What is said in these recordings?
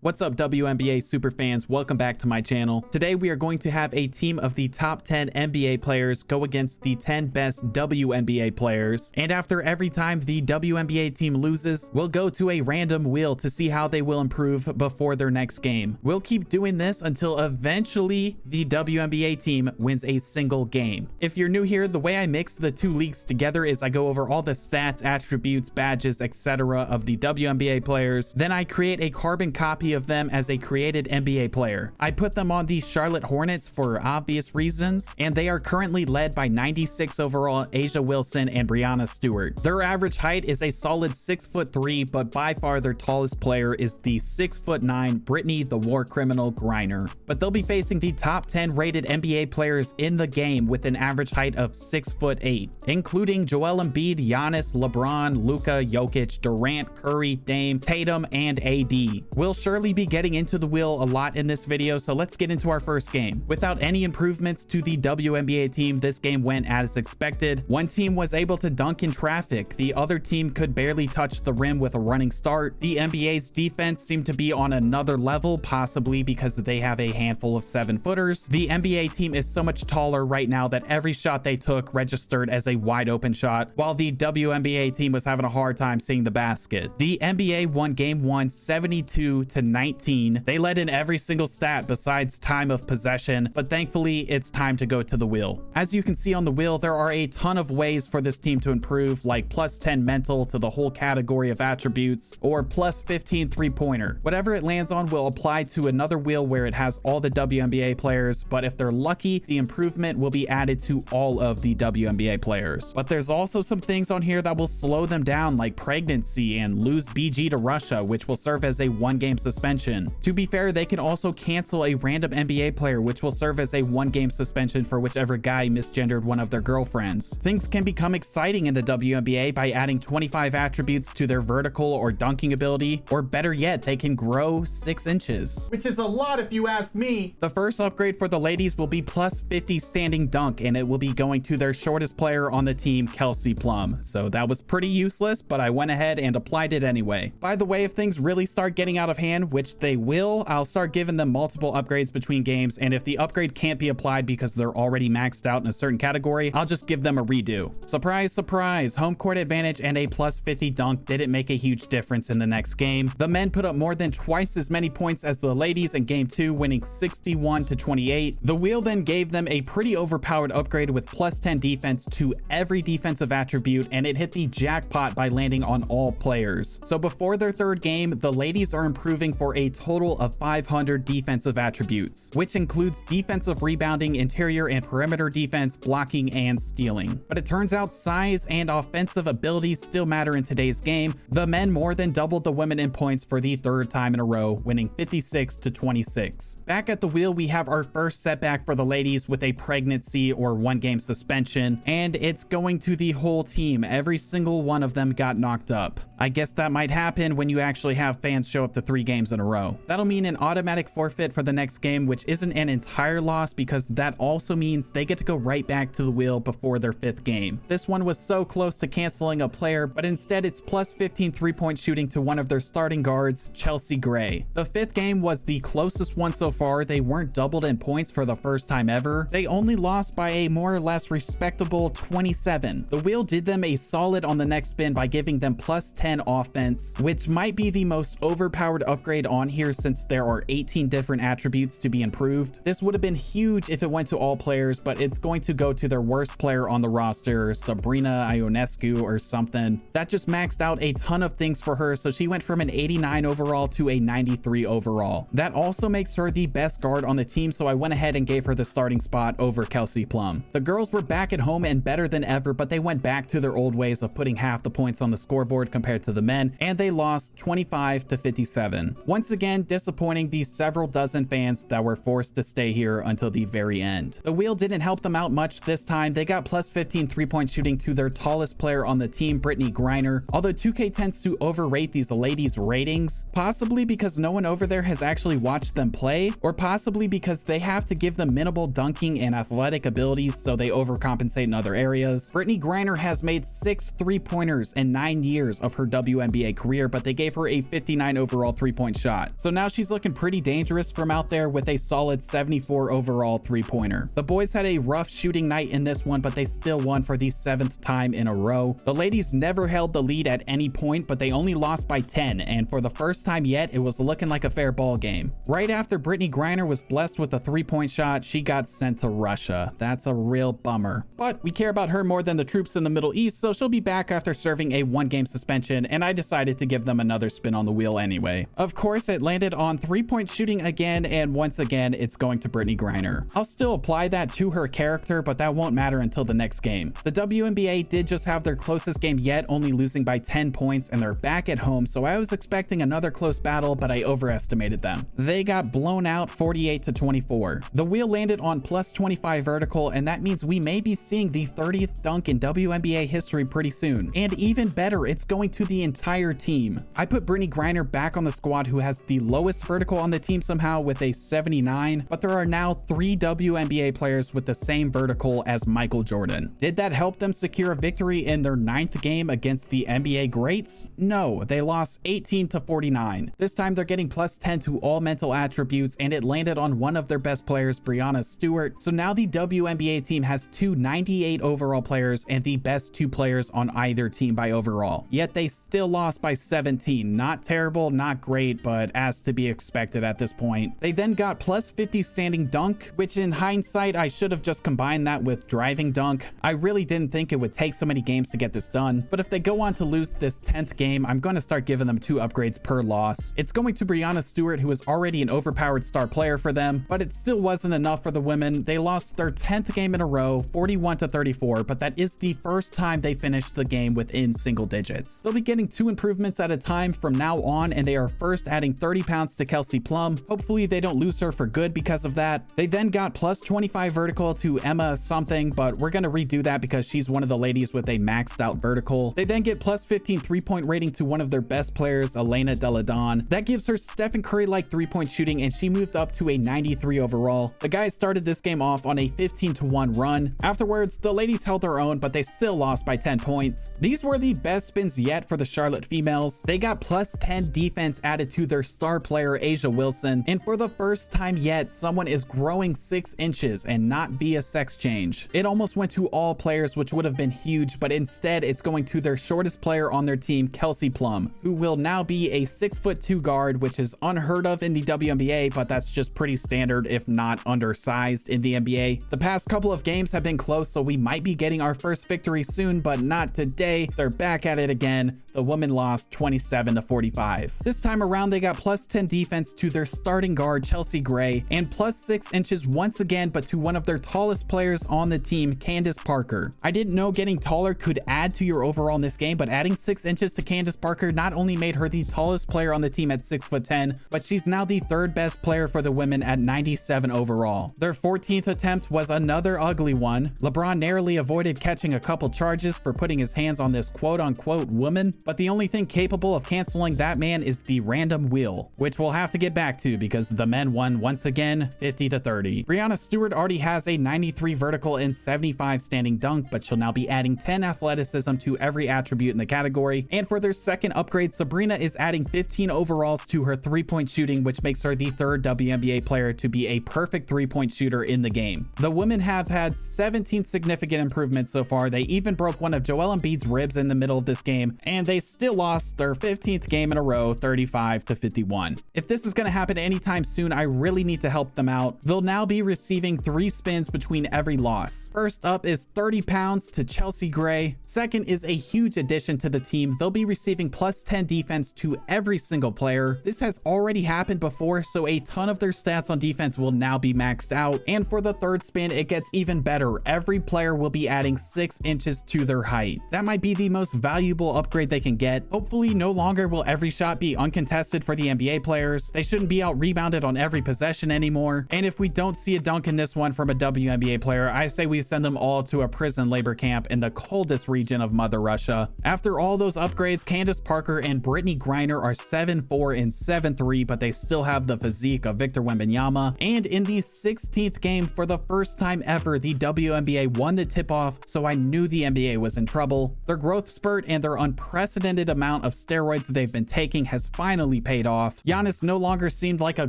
What's up, WNBA superfans? Welcome back to my channel. Today we are going to have a team of the top 10 NBA players go against the 10 best WNBA players. And after every time the WNBA team loses, we'll go to a random wheel to see how they will improve before their next game. We'll keep doing this until eventually the WNBA team wins a single game. If you're new here, the way I mix the two leagues together is I go over all the stats, attributes, badges, etc. of the WNBA players. Then I create a carbon copy of them as a created NBA player. I put them on the Charlotte Hornets for obvious reasons, and they are currently led by 96 overall Asia Wilson and Brianna Stewart. Their average height is a solid 6'3", but by far their tallest player is the 6'9" Brittany the War Criminal Griner. But they'll be facing the top 10 rated NBA players in the game with an average height of 6'8", including Joel Embiid, Giannis, LeBron, Luka, Jokic, Durant, Curry, Dame, Tatum, and AD. We'll surely be getting into the wheel a lot in this video, so let's get into our first game. Without any improvements to the WNBA team, this game went as expected. One team was able to dunk in traffic. The other team could barely touch the rim with a running start. The NBA's defense seemed to be on another level, possibly because they have a handful of 7-footers. The NBA team is so much taller right now that every shot they took registered as a wide open shot, while the WNBA team was having a hard time seeing the basket. The NBA won game 1 72-19. They led in every single stat besides time of possession, but thankfully it's time to go to the wheel. As you can see on the wheel, there are a ton of ways for this team to improve, like +10 mental to the whole category of attributes, or +15 3-pointer. Whatever it lands on will apply to another wheel where it has all the WNBA players, but if they're lucky, the improvement will be added to all of the WNBA players. But there's also some things on here that will slow them down, like pregnancy and lose BG to Russia, which will serve as a 1-game suspension. To be fair, they can also cancel a random NBA player, which will serve as a 1-game suspension for whichever guy misgendered one of their girlfriends. Things can become exciting in the WNBA by adding 25 attributes to their vertical or dunking ability, or better yet, they can grow 6 inches. Which is a lot if you ask me. The first upgrade for the ladies will be +50 standing dunk, and it will be going to their shortest player on the team, Kelsey Plum. So that was pretty useless, but I went ahead and applied it anyway. By the way, if things really start getting out of hand, which they will, I'll start giving them multiple upgrades between games, and if the upgrade can't be applied because they're already maxed out in a certain category, I'll just give them a redo. Surprise, surprise, home court advantage and a +50 dunk didn't make a huge difference in the next game. The men put up more than twice as many points as the ladies in game 2, winning 61-28. The wheel then gave them a pretty overpowered upgrade with +10 defense to every defensive attribute, and it hit the jackpot by landing on all players. So before their third game, the ladies are improving for a total of 500 defensive attributes, which includes defensive rebounding, interior and perimeter defense, blocking, and stealing. But it turns out size and offensive abilities still matter in today's game. The men more than doubled the women in points for the third time in a row, winning 56-26. Back at the wheel, we have our first setback for the ladies with a pregnancy or 1-game suspension, and it's going to the whole team. Every single one of them got knocked up. I guess that might happen when you actually have fans show up to 3 games in a row. That'll mean an automatic forfeit for the next game, which isn't an entire loss because that also means they get to go right back to the wheel before their 5th game. This one was so close to canceling a player, but instead it's +15 3-point shooting to one of their starting guards, Chelsea Gray. The 5th game was the closest one so far. They weren't doubled in points for the first time ever. They only lost by a more or less respectable 27. The wheel did them a solid on the next spin by giving them +10 offense, which might be the most overpowered upgrade on here since there are 18 different attributes to be improved. This would have been huge if it went to all players, but it's going to go to their worst player on the roster, Sabrina Ionescu or something. That just maxed out a ton of things for her, so she went from an 89 overall to a 93 overall. That also makes her the best guard on the team, so I went ahead and gave her the starting spot over Kelsey Plum. The girls were back at home and better than ever, but they went back to their old ways of putting half the points on the scoreboard compared to the men, and they lost 25-57. Once again, disappointing the several dozen fans that were forced to stay here until the very end. The wheel didn't help them out much this time. They got +15 3-point shooting to their tallest player on the team, Brittany Griner. Although 2K tends to overrate these ladies' ratings, possibly because no one over there has actually watched them play, or possibly because they have to give them minimal dunking and athletic abilities, so they overcompensate in other areas. Brittany Griner has made 6 3-pointers in 9 years of her WNBA career, but they gave her a 59 overall three-point shot. So now she's looking pretty dangerous from out there with a solid 74 overall three-pointer. The boys had a rough shooting night in this one, but they still won for the 7th time in a row. The ladies never held the lead at any point, but they only lost by 10, and for the first time yet, it was looking like a fair ball game. Right after Brittany Griner was blessed with a three-point shot, she got sent to Russia. That's a real bummer. But we care about her more than the troops in the Middle East, so she'll be back after serving a one-game suspension, and I decided to give them another spin on the wheel anyway. Of course, it landed on three-point shooting again, and once again, it's going to Brittany Griner. I'll still apply that to her character, but that won't matter until the next game. The WNBA did just have their closest game yet, only losing by 10 points, and they're back at home, so I was expecting another close battle, but I overestimated them. They got blown out 48-24. The wheel landed on plus 25 vertical, and that means we may be seeing the 30th dunk in WNBA history pretty soon. And even better, it's going to the entire team. I put Brittany Griner back on the squad, who has the lowest vertical on the team somehow with a 79, but there are now 3 WNBA players with the same vertical as Michael Jordan. Did that help them secure a victory in their 9th game against the NBA greats? No, they lost 18-49. This time they're getting plus 10 to all mental attributes, and it landed on one of their best players, Breanna Stewart. So now the WNBA team has 2 98 overall players and the best 2 players on either team by overall. Yet they still lost by 17. Not terrible, not great, but as to be expected at this point. They then got plus 50 standing dunk, which in hindsight, I should have just combined that with driving dunk. I really didn't think it would take so many games to get this done, but if they go on to lose this 10th game, I'm going to start giving them 2 upgrades per loss. It's going to Breanna Stewart, who is already an overpowered star player for them, but it still wasn't enough for the women. They lost their 10th game in a row, 41-34, but that is the first time they finished the game within single digits. They'll be getting 2 improvements at a time from now on, and they are first adding 30 pounds to Kelsey Plum. Hopefully they don't lose her for good because of that. They then got plus 25 vertical to Emma something, but we're going to redo that because she's one of the ladies with a maxed out vertical. They then get plus 15 three-point rating to one of their best players, Elena Deladon. That gives her Stephen Curry-like three-point shooting, and she moved up to a 93 overall. The guys started this game off on a 15-1 run. Afterwards, the ladies held their own, but they still lost by 10 points. These were the best spins yet for the Charlotte females. They got plus 10 defense added to their star player, Asia Wilson, and for the first time yet, someone is growing 6 inches and not via sex change. It almost went to all players, which would have been huge, but instead it's going to their shortest player on their team, Kelsey Plum, who will now be a 6'2" guard, which is unheard of in the WNBA, but that's just pretty standard, if not undersized in the NBA. The past couple of games have been close, so we might be getting our first victory soon, but not today. They're back at it again. The women lost 27-45. This time around, they got plus 10 defense to their starting guard, Chelsea Gray, and plus 6 inches once again, but to one of their tallest players on the team, Candace Parker. I didn't know getting taller could add to your overall in this game, but adding 6 inches to Candace Parker not only made her the tallest player on the team at 6'10", but she's now the 3rd best player for the women at 97 overall. Their 14th attempt was another ugly one. LeBron narrowly avoided catching a couple charges for putting his hands on this quote-unquote woman, but the only thing capable of canceling that man is the random wheel, which we'll have to get back to because the men won once again 50-30. Breanna Stewart already has a 93 vertical and 75 standing dunk, but she'll now be adding 10 athleticism to every attribute in the category. And for their second upgrade, Sabrina is adding 15 overalls to her three-point shooting, which makes her the 3rd WNBA player to be a perfect three-point shooter in the game. The women have had 17 significant improvements so far. They even broke one of Joel Embiid's ribs in the middle of this game, and they still lost their 15th game in a row, 35-51. If this is going to happen anytime soon, I really need to help them out. They'll now be receiving 3 spins between every loss. First up is 30 pounds to Chelsea Gray. Second is a huge addition to the team. They'll be receiving plus 10 defense to every single player. This has already happened before, so a ton of their stats on defense will now be maxed out. And for the 3rd spin, it gets even better. Every player will be adding 6 inches to their height. That might be the most valuable upgrade they can get. Hopefully, no longer will every shot be uncontested for the NBA players. They shouldn't be out rebounded on every possession anymore. And if we don't see a dunk in this one from a WNBA player, I say we send them all to a prison labor camp in the coldest region of Mother Russia. After all those upgrades, Candace Parker and Brittany Griner are 7-4 and 7-3, but they still have the physique of Victor Wembanyama. And in the 16th game, for the first time ever, the WNBA won the tip-off, so I knew the NBA was in trouble. Their growth spurt and their unprecedented unprecedented amount of steroids that they've been taking has finally paid off. Giannis no longer seemed like a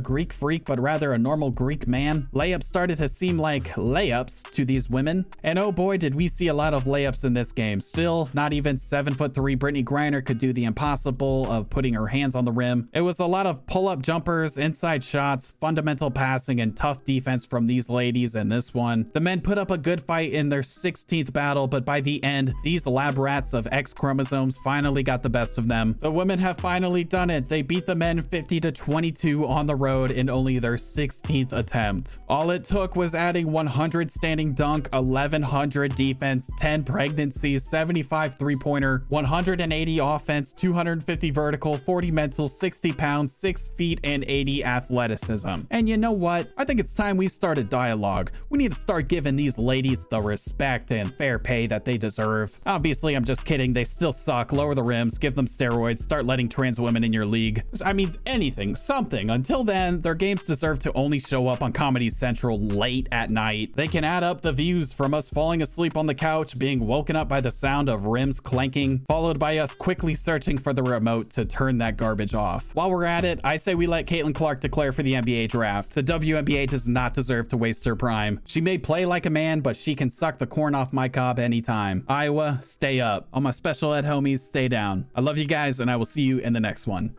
Greek freak, but rather a normal Greek man. Layups started to seem like layups to these women. And oh boy, did we see a lot of layups in this game. Still, not even 7'3" Brittany Griner could do the impossible of putting her hands on the rim. It was a lot of pull-up jumpers, inside shots, fundamental passing, and tough defense from these ladies in this one. The men put up a good fight in their 16th battle, but by the end, these lab rats of X chromosomes finally got the best of them. The women have finally done it. They beat the men 50-22 on the road in only their 16th attempt. All it took was adding 100 standing dunk, 1100 defense, 10 pregnancies, 75 three-pointer, 180 offense, 250 vertical, 40 mental, 60 pounds, 6 feet, and 80 athleticism. And you know what? I think it's time we start a dialogue. We need to start giving these ladies the respect and fair pay that they deserve. Obviously, I'm just kidding. They still suck. Lower the rims, give them steroids, start letting trans women in your league. I mean, anything, something. Until then, their games deserve to only show up on Comedy Central late at night. They can add up the views from us falling asleep on the couch, being woken up by the sound of rims clanking, followed by us quickly searching for the remote to turn that garbage off. While we're at it, I say we let Caitlin Clark declare for the NBA draft. The WNBA does not deserve to waste her prime. She may play like a man, but she can suck the corn off my cob anytime. Iowa, stay up. All my special ed homies, stay down. I love you guys, and I will see you in the next one.